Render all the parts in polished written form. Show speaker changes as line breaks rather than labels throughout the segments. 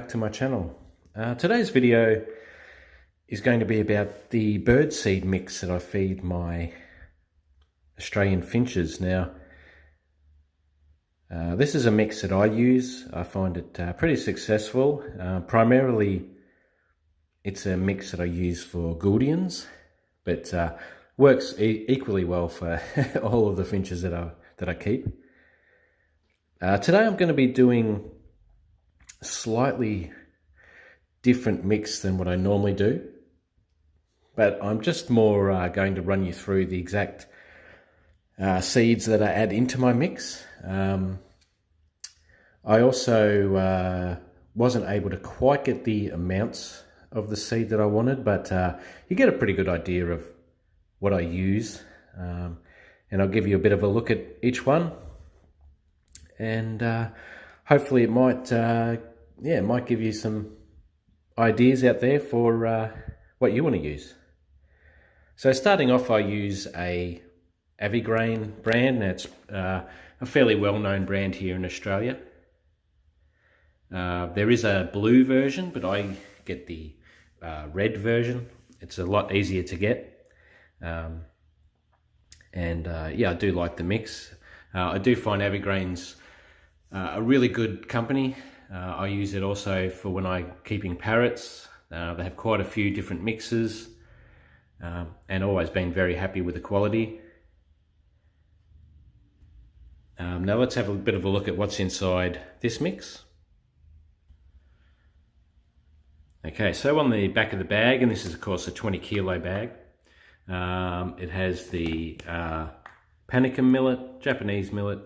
back to my channel. Today's video is going to be about the birdseed mix that I feed my Australian finches. Now, this is a mix that I use. I find it pretty successful. Primarily, it's a mix that I use for Gouldians, but works equally well for all of the finches that I keep. Today I'm going to be doing a slightly different mix than what I normally do, but I'm just more going to run you through the exact seeds that I add into my mix. I also wasn't able to quite get the amounts of the seed that I wanted, but you get a pretty good idea of what I use, and I'll give you a bit of a look at each one, and hopefully it might give you some ideas out there for what you want to use. So starting off, I use a avi-grain brand. That's a fairly well-known brand here in Australia. There is a blue version, but I get the red version. It's a lot easier to get, yeah, I do like the mix. I do find avi-grain's a really good company. I use it also for when I'm keeping parrots. They have quite a few different mixes, and always been very happy with the quality. Now let's have a bit of a look at what's inside this mix. Okay, so on the back of the bag, and this is of course a 20 kilo bag, it has the panicum millet, Japanese millet,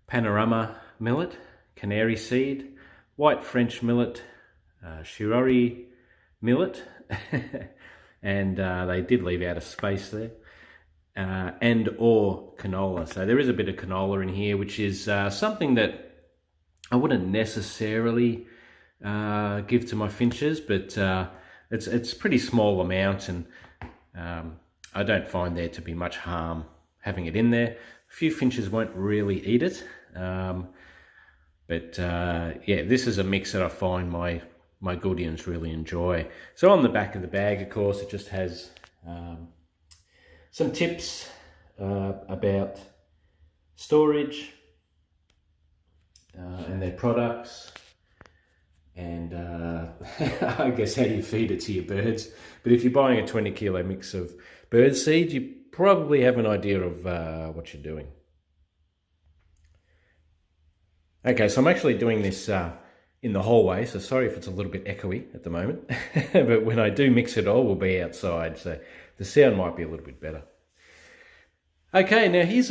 panorama millet, canary seed, white French millet, shirori millet, and they did leave out a space there, and or canola. So there is a bit of canola in here, which is something that I wouldn't necessarily give to my finches, but it's a pretty small amount, and I don't find there to be much harm having it in there. A few finches won't really eat it, but yeah, this is a mix that I find my Gouldians really enjoy. So on the back of the bag, of course, it just has some tips about storage and their products, and I guess how you feed it to your birds. But if you're buying a 20 kilo mix of bird seed, you probably have an idea of what you're doing. Okay, so I'm actually doing this in the hallway, so sorry if it's a little bit echoey at the moment, but when I do mix it all, we'll be outside, so the sound might be a little bit better. Okay, now here's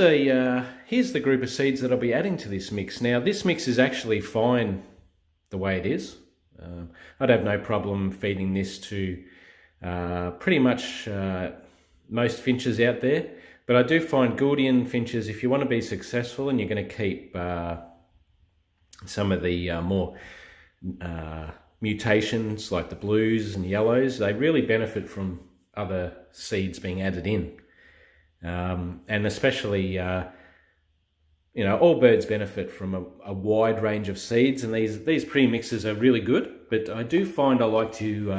the group of seeds that I'll be adding to this mix. Now this mix is actually fine the way it is. I'd have no problem feeding this to pretty much most finches out there, but I do find Gouldian finches, if you want to be successful and you're going to keep some of the more mutations like the blues and yellows, they really benefit from other seeds being added in, and especially you know, all birds benefit from a wide range of seeds, and these pre-mixes are really good, but I do find I like to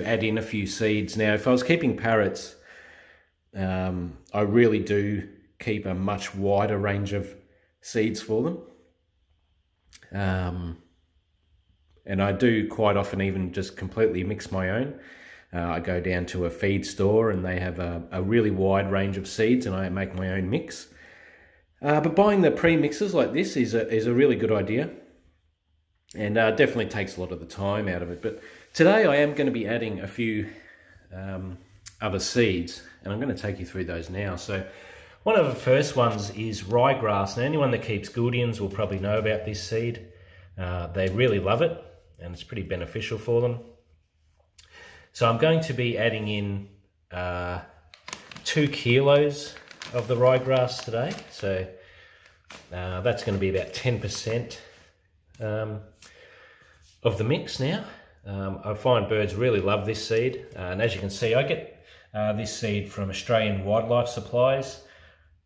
add in a few seeds. Now if I was keeping parrots, I really do keep a much wider range of seeds for them. And I do quite often even just completely mix my own. I go down to a feed store and they have a really wide range of seeds, and I make my own mix. But buying the pre-mixes like this is a really good idea, and definitely takes a lot of the time out of it. But today I am going to be adding a few other seeds, and I'm going to take you through those now. So one of the first ones is ryegrass. Now anyone that keeps Gouldians will probably know about this seed. They really love it, and it's pretty beneficial for them. So I'm going to be adding in 2 kilos of the ryegrass today. So that's going to be about 10% of the mix now. I find birds really love this seed, and as you can see, I get this seed from Australian Wildlife Supplies,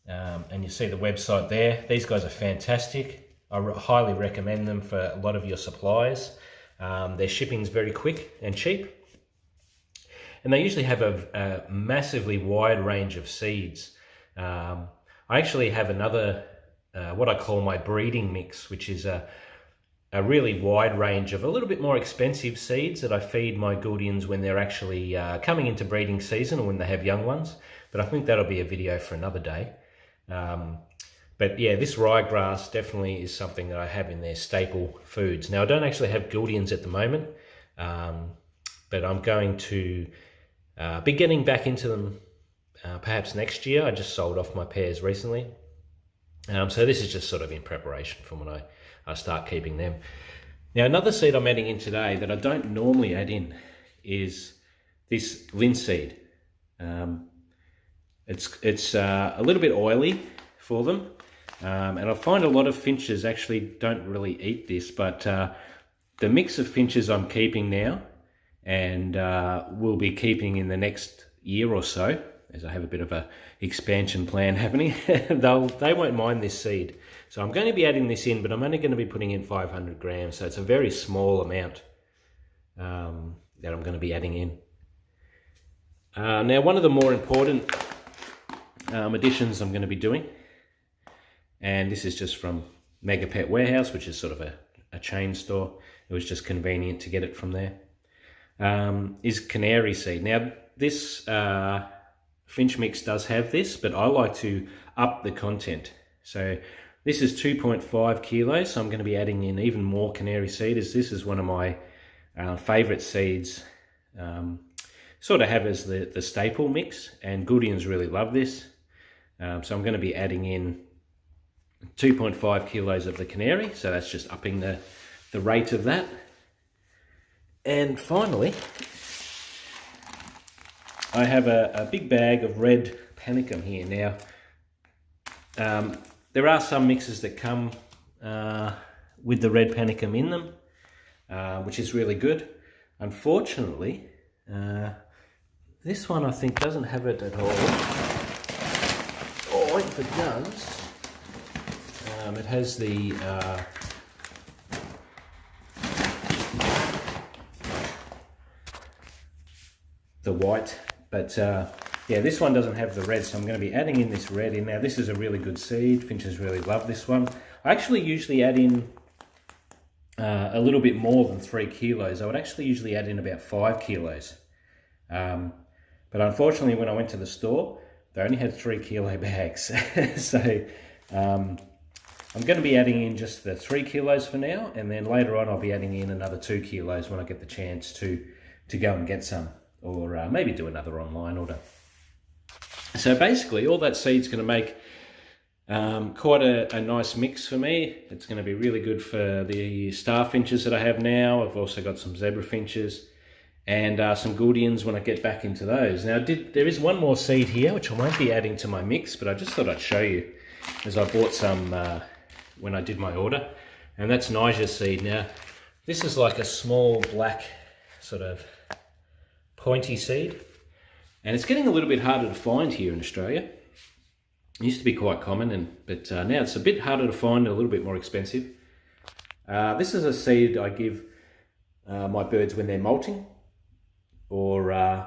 and you see the website there. These guys are fantastic. I highly recommend them for a lot of your supplies. Their shipping's very quick and cheap. And they usually have a massively wide range of seeds. I actually have another, what I call my breeding mix, which is a really wide range of a little bit more expensive seeds that I feed my Gouldians when they're actually coming into breeding season or when they have young ones. But I think that'll be a video for another day. But yeah, this ryegrass definitely is something that I have in their staple foods. Now, I don't actually have Gouldians at the moment, but I'm going to be getting back into them perhaps next year. I just sold off my pairs recently. So this is just sort of in preparation for when I start keeping them. Now, another seed I'm adding in today that I don't normally add in is this linseed. It's a little bit oily for them. And I find a lot of finches actually don't really eat this, but the mix of finches I'm keeping now and will be keeping in the next year or so, as I have a bit of a expansion plan happening, they won't mind this seed. So I'm going to be adding this in, but I'm only going to be putting in 500 grams. So it's a very small amount that I'm going to be adding in. Now, one of the more important additions I'm going to be doing, and this is just from Mega Pet Warehouse, which is sort of a chain store. It was just convenient to get it from there. Is canary seed. Now, this finch mix does have this, but I like to up the content. So this is 2.5 kilos, so I'm going to be adding in even more canary seed, as this is one of my favourite seeds. Sort of have as the staple mix, and Gouldians really love this. So I'm going to be adding in 2.5 kilos of the canary, so that's just upping the rate of that. And finally, I have a big bag of red panicum here. Now, there are some mixes that come with the red panicum in them, which is really good. Unfortunately, this one I think doesn't have it at all. Or if it does, it has the white, but yeah, this one doesn't have the red, so I'm going to be adding in this red in. Now, this is a really good seed. Finches really love this one. I actually usually add in a little bit more than 3 kilos. I would actually usually add in about 5 kilos. But unfortunately, when I went to the store, they only had 3 kilo bags. So I'm going to be adding in just the 3 kilos for now, and then later on I'll be adding in another 2 kilos when I get the chance to go and get some, or maybe do another online order. So basically, all that seed's going to make quite a nice mix for me. It's going to be really good for the star finches that I have now. I've also got some zebra finches and some Gouldians when I get back into those. Now, there is one more seed here, which I won't be adding to my mix, but I just thought I'd show you, as I bought some when I did my order, and that's Niger seed. Now, this is like a small black sort of pointy seed, and it's getting a little bit harder to find here in Australia. It used to be quite common, but now it's a bit harder to find, a little bit more expensive. This is a seed I give my birds when they're molting, or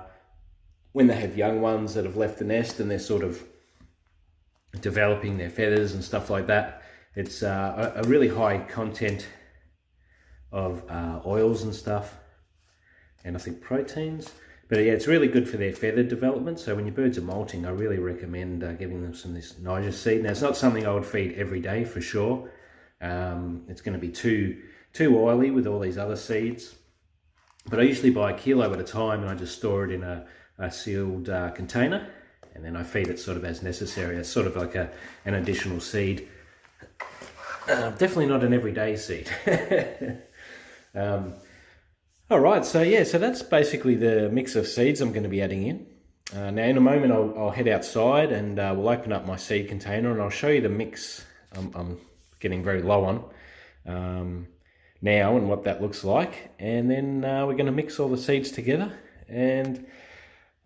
when they have young ones that have left the nest and they're sort of developing their feathers and stuff like that. It's a really high content of oils and stuff, and I think proteins. But yeah, it's really good for their feather development. So when your birds are molting, I really recommend giving them some of this Niger seed. Now, it's not something I would feed every day for sure. It's going to be too oily with all these other seeds. But I usually buy a kilo at a time, and I just store it in a sealed container, and then I feed it sort of as necessary. It's sort of like an additional seed. Definitely not an everyday seed. All right, so yeah, so that's basically the mix of seeds I'm going to be adding in. Now, in a moment, I'll head outside and we'll open up my seed container, and I'll show you the mix I'm getting very low on now and what that looks like. And then we're going to mix all the seeds together, and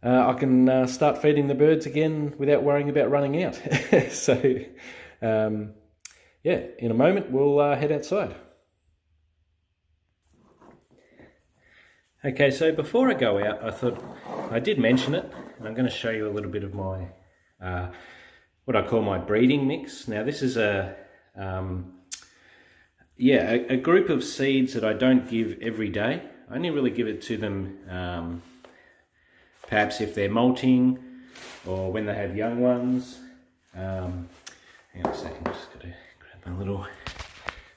I can start feeding the birds again without worrying about running out. So, yeah, in a moment, we'll head outside. Okay, so before I go out, I thought I did mention it, and I'm going to show you a little bit of my what I call my breeding mix. Now, this is a group of seeds that I don't give every day. I only really give it to them perhaps if they're molting or when they have young ones. Hang on a second, just got to grab my little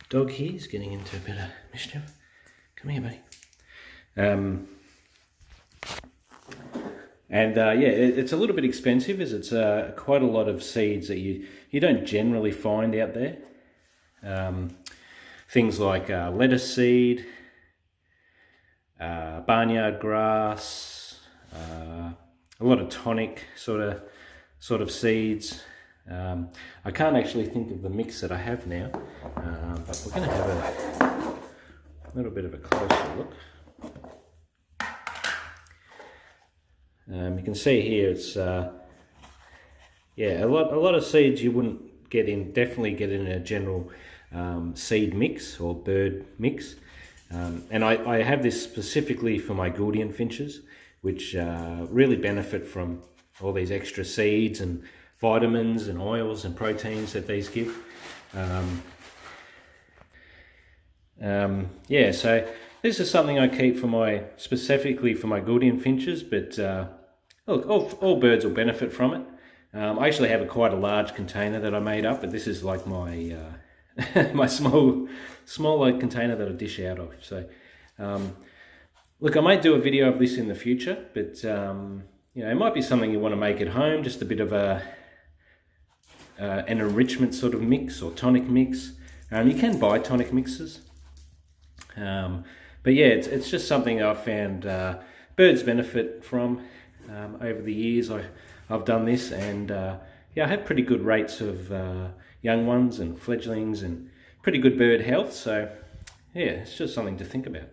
dog here. He's getting into a bit of mischief. Come here, buddy. It's a little bit expensive, as it's quite a lot of seeds that you don't generally find out there. Things like lettuce seed, barnyard grass, a lot of tonic sort of seeds. I can't actually think of the mix that I have now, but we're going to have a little bit of a closer look. You can see here it's a lot of seeds you wouldn't definitely get in a general seed mix or bird mix, and I have this specifically for my Gouldian finches, which really benefit from all these extra seeds and vitamins and oils and proteins that these give. So this is something I keep specifically for my Gouldian finches, but look, all birds will benefit from it. I actually have quite a large container that I made up, but this is like my my smaller container that I dish out of. So look, I might do a video of this in the future, but it might be something you want to make at home, just a bit of an enrichment sort of mix or tonic mix. You can buy tonic mixes, but yeah, it's just something I've found birds benefit from over the years. I've done this, and I have pretty good rates of young ones and fledglings and pretty good bird health. So yeah, it's just something to think about.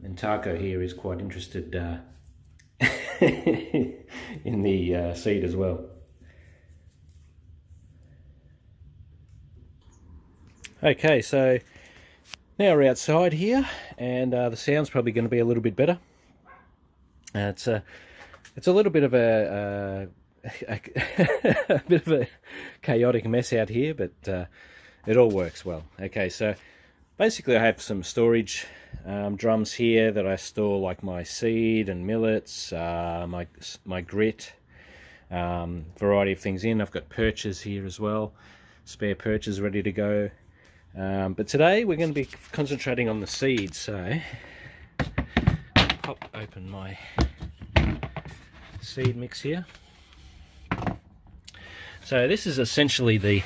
And Taco here is quite interested in the seed as well. Okay, so now we're outside here, and the sound's probably going to be a little bit better. It's a little bit of a bit of a chaotic mess out here, but it all works well. Okay, so basically I have some storage drums here that I store like my seed and millets, my grit, variety of things in. I've got perches here as well, spare perches ready to go. But today we're going to be concentrating on the seeds, so pop open my seed mix here. So this is essentially the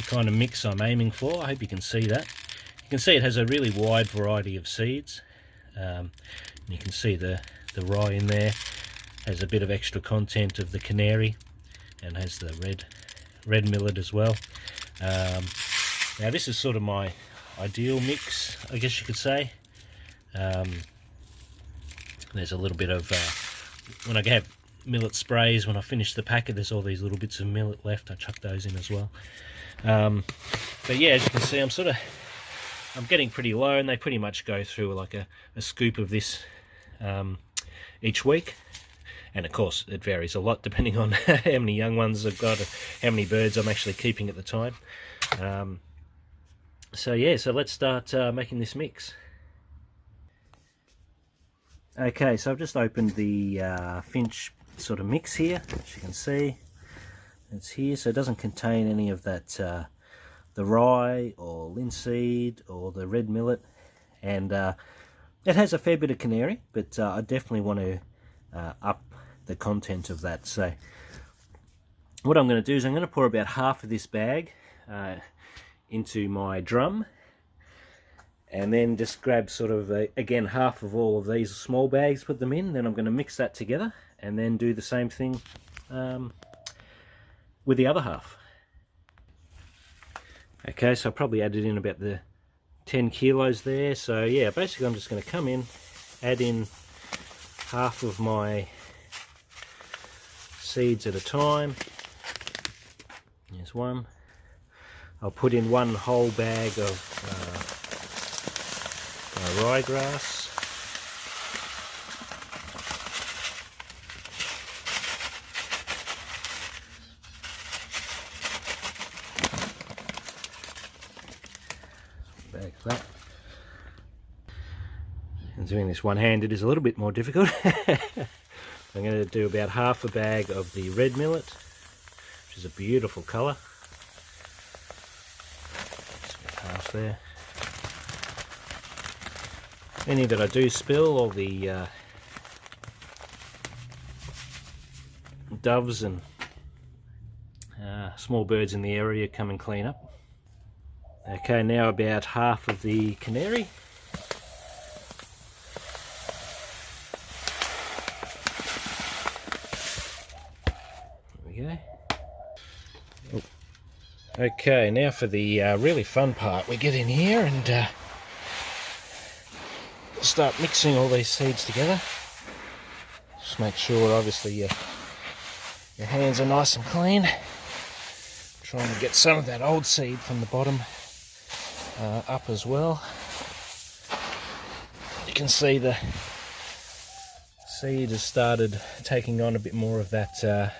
kind of mix I'm aiming for. I hope you can see that. You can see it has a really wide variety of seeds. And you can see the rye in there has a bit of extra content of the canary, and has the red millet as well. Now this is sort of my ideal mix, I guess you could say. There's a little bit of, when I have millet sprays, when I finish the packet, there's all these little bits of millet left. I chuck those in as well. But yeah, as you can see, I'm getting pretty low, and they pretty much go through like a scoop of this each week. And of course, it varies a lot depending on how many young ones I've got, or how many birds I'm actually keeping at the time. So let's start making this mix. Okay, so I've just opened the finch sort of mix here. As you can see, it's here, so it doesn't contain any of that the rye or linseed or the red millet, and it has a fair bit of canary, but I definitely want to up the content of that. So what I'm going to do is I'm going to pour about half of this bag into my drum, and then just grab sort of again half of all of these small bags, put them in. Then I'm going to mix that together, and then do the same thing with the other half. Okay, so I probably added in about the 10 kilos there. So yeah, basically I'm just going to come in, add in half of my seeds at a time. Here's one. I'll put in one whole bag of ryegrass. Bag of that. And doing this one-handed is a little bit more difficult. I'm going to do about half a bag of the red millet, which is a beautiful colour. Half there. Any that I do spill, all the doves and small birds in the area come and clean up. Okay, now about half of the canary. Okay, now for the really fun part. We get in here and start mixing all these seeds together. Just make sure, obviously, your hands are nice and clean. Trying to get some of that old seed from the bottom up as well. You can see the seed has started taking on a bit more of that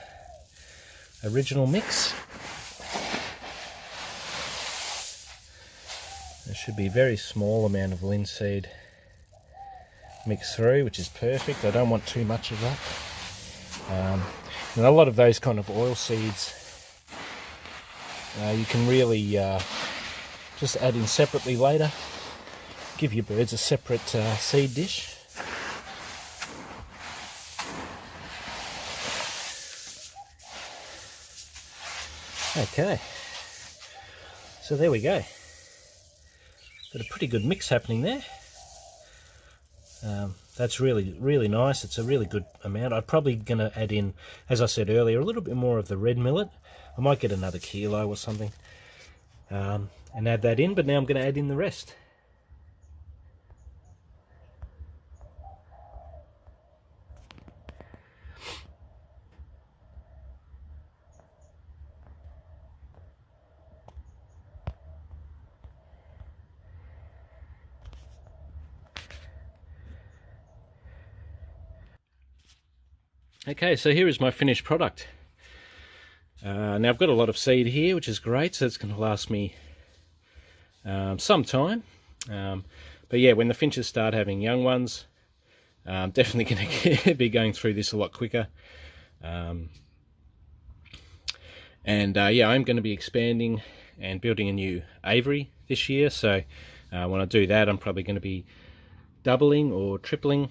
original mix. There should be a very small amount of linseed mixed through, which is perfect. I don't want too much of that. And a lot of those kind of oil seeds, you can really just add in separately later. Give your birds a separate seed dish. Okay, so there we go. Got a pretty good mix happening there. That's really nice. It's a really good amount. I'm probably going to add in, as I said earlier, a little bit more of the red millet. I might get another kilo or something and add that in, but now I'm going to add in the rest. Okay, so here is my finished product. Now I've got a lot of seed here, which is great, so it's going to last me some time. But yeah, when the finches start having young ones, I'm definitely going to be going through this a lot quicker. Yeah, I'm going to be expanding and building a new aviary this year, so when I do that, I'm probably going to be doubling or tripling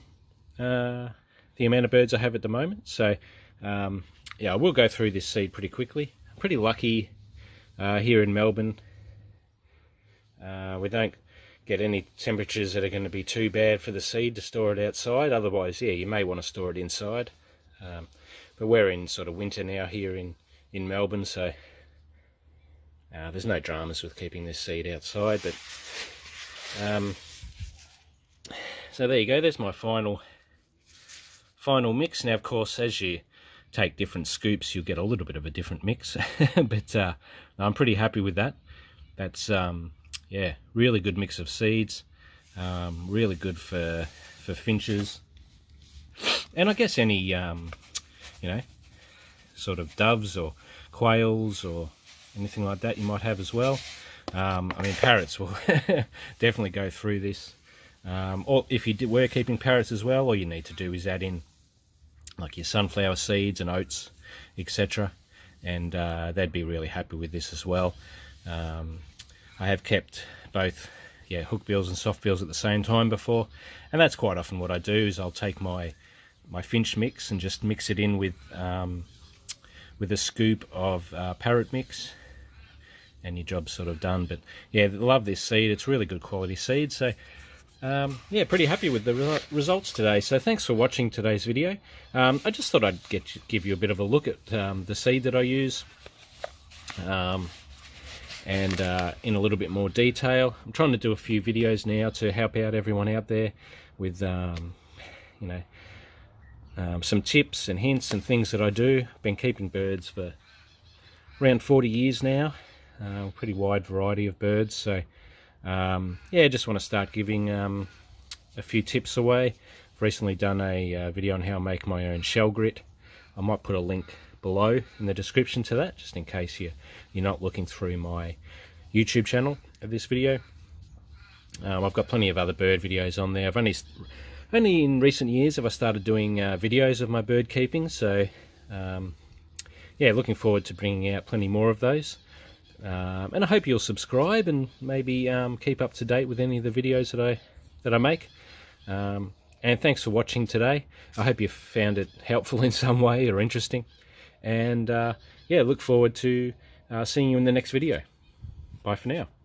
the amount of birds I have at the moment. So yeah, I will go through this seed pretty quickly. I'm pretty lucky here in Melbourne. We don't get any temperatures that are going to be too bad for the seed to store it outside. Otherwise, yeah, you may want to store it inside. But we're in sort of winter now here in Melbourne, so there's no dramas with keeping this seed outside. But so there you go. There's my final mix. Now, of course, as you take different scoops, you'll get a little bit of a different mix. But I'm pretty happy with that. That's yeah, really good mix of seeds. Really good for finches, and I guess any you know, sort of doves or quails or anything like that you might have as well. I mean, parrots will definitely go through this. Or if you were keeping parrots as well, all you need to do is add in like your sunflower seeds and oats, etc., and they'd be really happy with this as well. I have kept both, yeah, hook bills and soft bills at the same time before, and that's quite often what I do. Is I'll take my finch mix and just mix it in with a scoop of parrot mix, and your job's sort of done. But yeah, love this seed. It's really good quality seed. So yeah, pretty happy with the results today. So thanks for watching today's video. I just thought I'd give you a bit of a look at the seed that I use, and in a little bit more detail. I'm trying to do a few videos now to help out everyone out there with you know, some tips and hints and things that I do. I've been keeping birds for around 40 years now, pretty wide variety of birds. So Yeah, just want to start giving a few tips away. I've recently done a video on how I make my own shell grit. I might put a link below in the description to that, just in case you're not looking through my YouTube channel of this video. I've got plenty of other bird videos on there. I've only in recent years have I started doing videos of my bird keeping, so yeah, looking forward to bringing out plenty more of those. And I hope you'll subscribe and maybe keep up to date with any of the videos that I make. And thanks for watching today. I hope you found it helpful in some way or interesting. And yeah, look forward to seeing you in the next video. Bye for now.